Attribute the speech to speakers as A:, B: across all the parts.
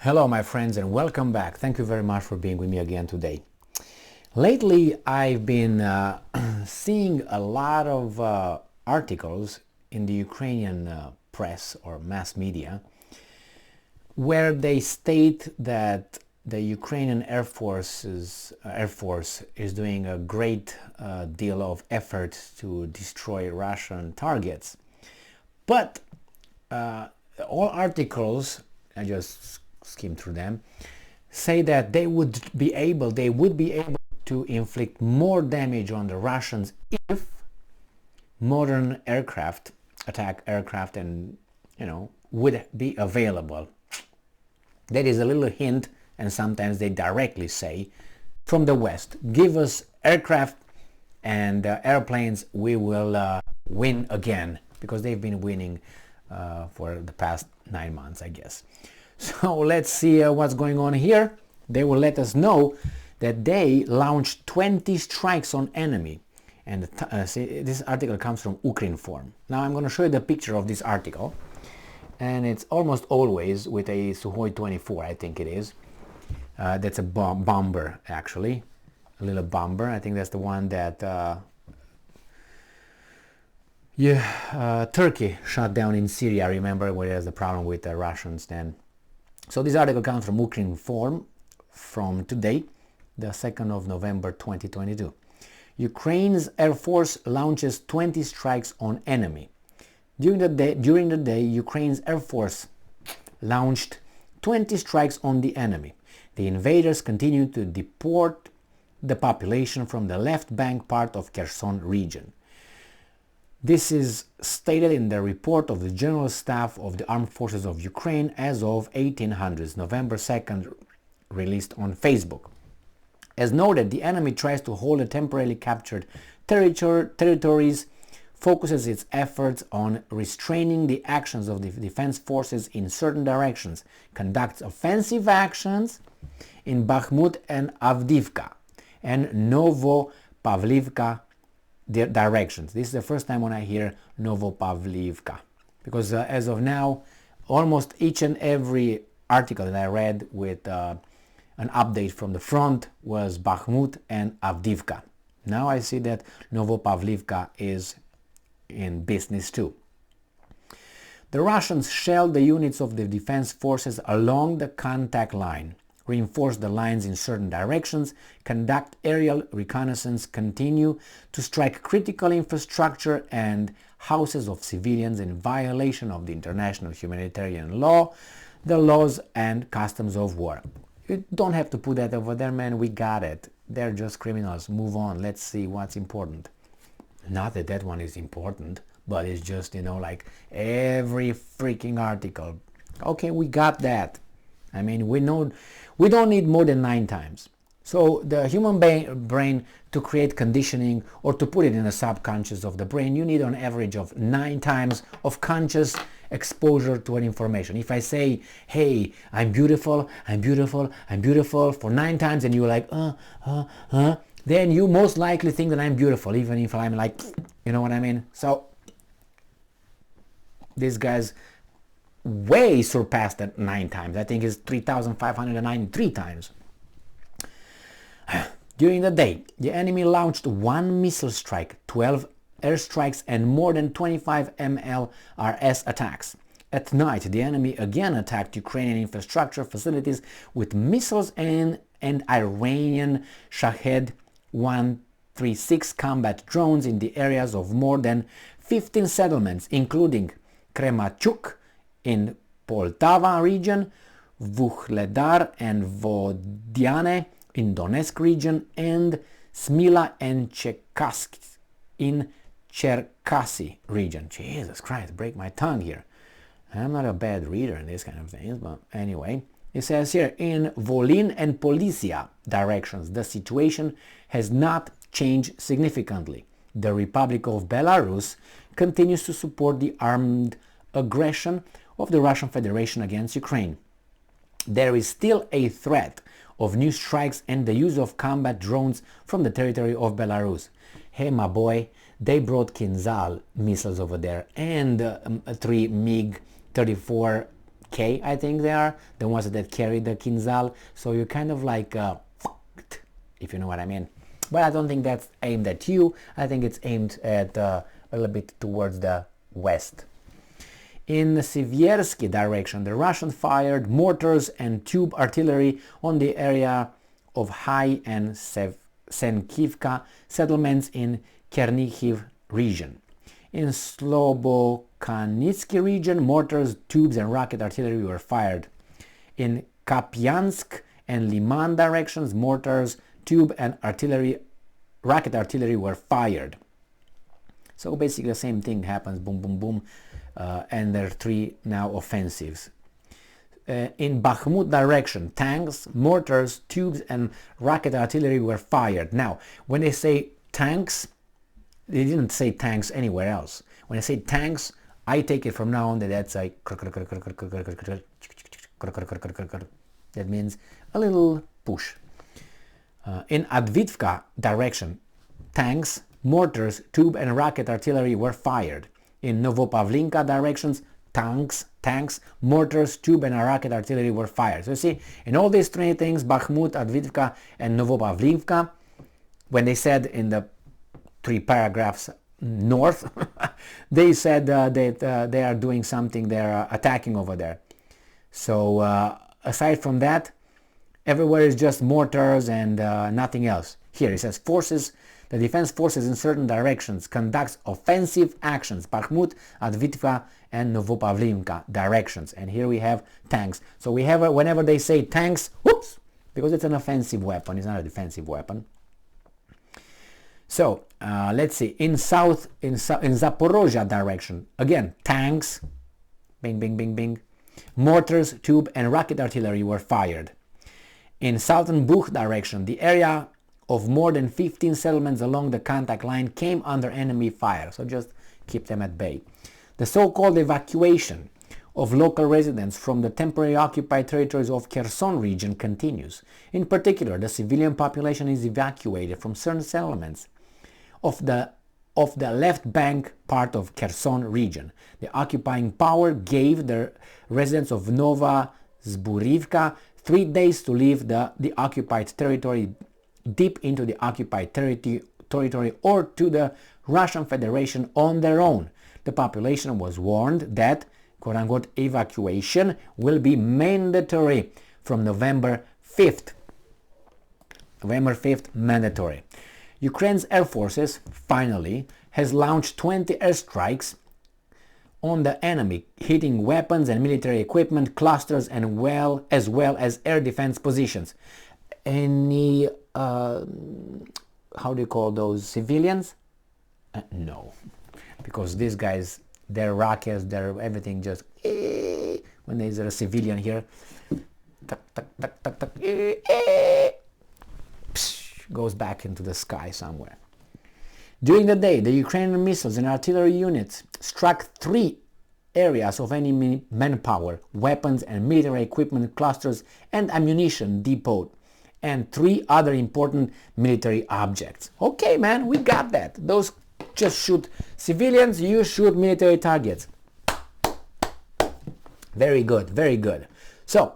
A: Hello my friends and welcome back. Thank you very much for being with me again today. Lately I've been seeing a lot of articles in the Ukrainian press or mass media where they state that the Ukrainian Air Force is doing a great deal of effort to destroy Russian targets. But all articles, I just skimmed through them, say that they would be able to inflict more damage on the Russians if modern attack aircraft and would be available. That is a little hint, and sometimes they directly say from the West, give us aircraft and airplanes, we will win again, because they've been winning for the past 9 months, I guess. So let's see what's going on here. They will let us know that they launched 20 strikes on enemy. And see, this article comes from Ukrinform. Now I'm going to show you the picture of this article. And it's almost always with a Sukhoi 24, I think it is. That's a bomber, actually. A little bomber. I think that's the one that Turkey shot down in Syria. Remember, where there's the problem with the Russians then. So this article comes from Ukrinform from today, the 2nd of November 2022. Ukraine's Air Force launches 20 strikes on enemy. During the day, Ukraine's Air Force launched 20 strikes on the enemy. The invaders continue to deport the population from the left bank part of Kherson region. This is stated in the report of the General Staff of the Armed Forces of Ukraine as of 1800s, November 2nd, released on Facebook. As noted, the enemy tries to hold the temporarily captured territories, focuses its efforts on restraining the actions of the defense forces in certain directions, conducts offensive actions in Bachmut and Avdiivka and Novopavlinka directions. This is the first time when I hear Novopavlinka, because as of now, almost each and every article that I read with an update from the front was Bachmut and Avdiivka. Now I see that Novopavlinka is in business too. The Russians shelled the units of the defense forces along the contact line, reinforce the lines in certain directions, conduct aerial reconnaissance, continue to strike critical infrastructure and houses of civilians in violation of the international humanitarian law, the laws and customs of war. You don't have to put that over there, man. We got it. They're just criminals. Move on. Let's see what's important. Not that that one is important, but it's just, like every freaking article. Okay, we got that. I mean, we know we don't need more than 9 times. So the human brain, to create conditioning or to put it in the subconscious of the brain, you need an average of 9 times of conscious exposure to an information. If I say, hey, I'm beautiful, I'm beautiful, I'm beautiful for 9 times, and you're like, then you most likely think that I'm beautiful, even if I'm like, you know what I mean? So these guys way surpassed that 9 times. I think it's 3,593 times. During the day, the enemy launched 1 missile strike, 12 airstrikes, and more than 25 MLRS attacks. At night, the enemy again attacked Ukrainian infrastructure facilities with missiles and Iranian Shahed 136 combat drones in the areas of more than 15 settlements, including Kremenchuk in Poltava region, Vuhledar and Vodiane in Donetsk region, and Smila and Cherkassk in Cherkasy region. Jesus Christ, break my tongue here. I'm not a bad reader in these kind of things, but anyway. It says here, in Volyn and Polisia directions, the situation has not changed significantly. The Republic of Belarus continues to support the armed aggression of the Russian Federation against Ukraine. There is still a threat of new strikes and the use of combat drones from the territory of Belarus. Hey, my boy, they brought Kinzhal missiles over there and 3 MiG-34 K, I think they are, the ones that carry the Kinzhal. So you're kind of like, if you know what I mean. But I don't think that's aimed at you. I think it's aimed at a little bit towards the west. In the Sivyersky direction, the Russians fired mortars and tube artillery on the area of High and Senkivka settlements in Chernihiv region. In Slobokanitsky region, mortars, tubes and rocket artillery were fired. In Kapyansk and Liman directions, mortars, tube and rocket artillery were fired. So basically the same thing happens, boom, boom, boom, and there are 3 now offensives. In Bachmut direction, tanks, mortars, tubes and rocket artillery were fired. Now, when they say tanks, they didn't say tanks anywhere else. When I say tanks, I take it from now on that that's like that means a little push. In Avdiivka direction, tanks, mortars, tube and rocket artillery were fired. In Novopavlinka directions, tanks, mortars, tube and rocket artillery were fired. So you see, in all these 3 things, Bachmut, Avdiivka and Novopavlinka, when they said in the 3 paragraphs north, they said that they are doing something, they're attacking over there. So aside from that, everywhere is just mortars and nothing else. Here it says the defense forces in certain directions conducts offensive actions, Bachmut, Avdiivka and Novopavlinka directions. And here we have tanks. So we have, whenever they say tanks, whoops, because it's an offensive weapon, it's not a defensive weapon. So let's see, in Zaporozhye direction, again, tanks, bing, bing, bing, bing, mortars, tube and rocket artillery were fired. In southern Bukh direction, the area of more than 15 settlements along the contact line came under enemy fire, so just keep them at bay. The so-called evacuation of local residents from the temporarily occupied territories of Kherson region continues. In particular, the civilian population is evacuated from certain settlements of the left bank part of Kherson region. The occupying power gave the residents of Novopavlinka 3 days to leave the occupied territory deep into the occupied territory or to the Russian Federation on their own. The population was warned that, quote-unquote, evacuation will be mandatory from November 5th. November 5th, mandatory. Ukraine's air forces, finally, has launched 20 airstrikes on the enemy, hitting weapons and military equipment clusters and as well as air defense positions. Any, how do you call those, civilians? No, because these guys, their rockets, their everything just, when there's a civilian here, goes back into the sky somewhere. During the day, the Ukrainian missiles and artillery units struck 3 areas of enemy manpower, weapons and military equipment clusters and ammunition depot, and 3 other important military objects. Okay, man, we got that. Those just shoot civilians, you shoot military targets. Very good, very good. So,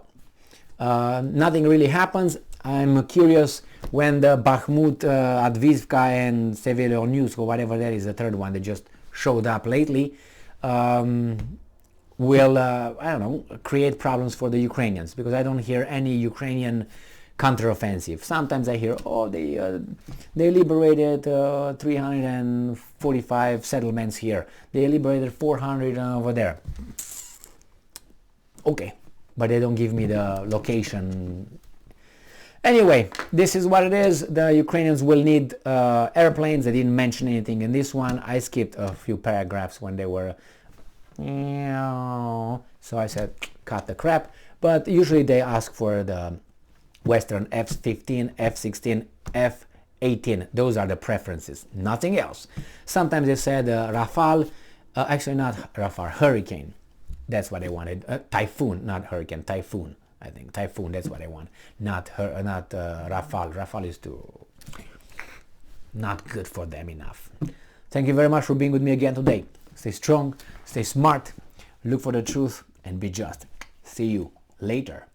A: nothing really happens. I'm curious when the Bachmut, Avdiivka and Severodonetsk, or whatever that is, the third one that just showed up lately, will, I don't know, create problems for the Ukrainians, because I don't hear any Ukrainian counteroffensive. Sometimes I hear, oh, they liberated 345 settlements here. They liberated 400 over there. Okay, but they don't give me the location. Anyway, this is what it is. The Ukrainians will need airplanes. I didn't mention anything in this one. I skipped a few paragraphs when they were, so I said cut the crap. But usually they ask for the Western F-15, F-16, F-18. Those are the preferences, nothing else. Sometimes they said Rafale, actually not Rafale, Hurricane. That's what they wanted. Typhoon, not Hurricane, Typhoon. I think Typhoon, that's what I want. Not Rafale. Rafale is not good for them enough. Thank you very much for being with me again today. Stay strong, stay smart, look for the truth, and be just. See you later.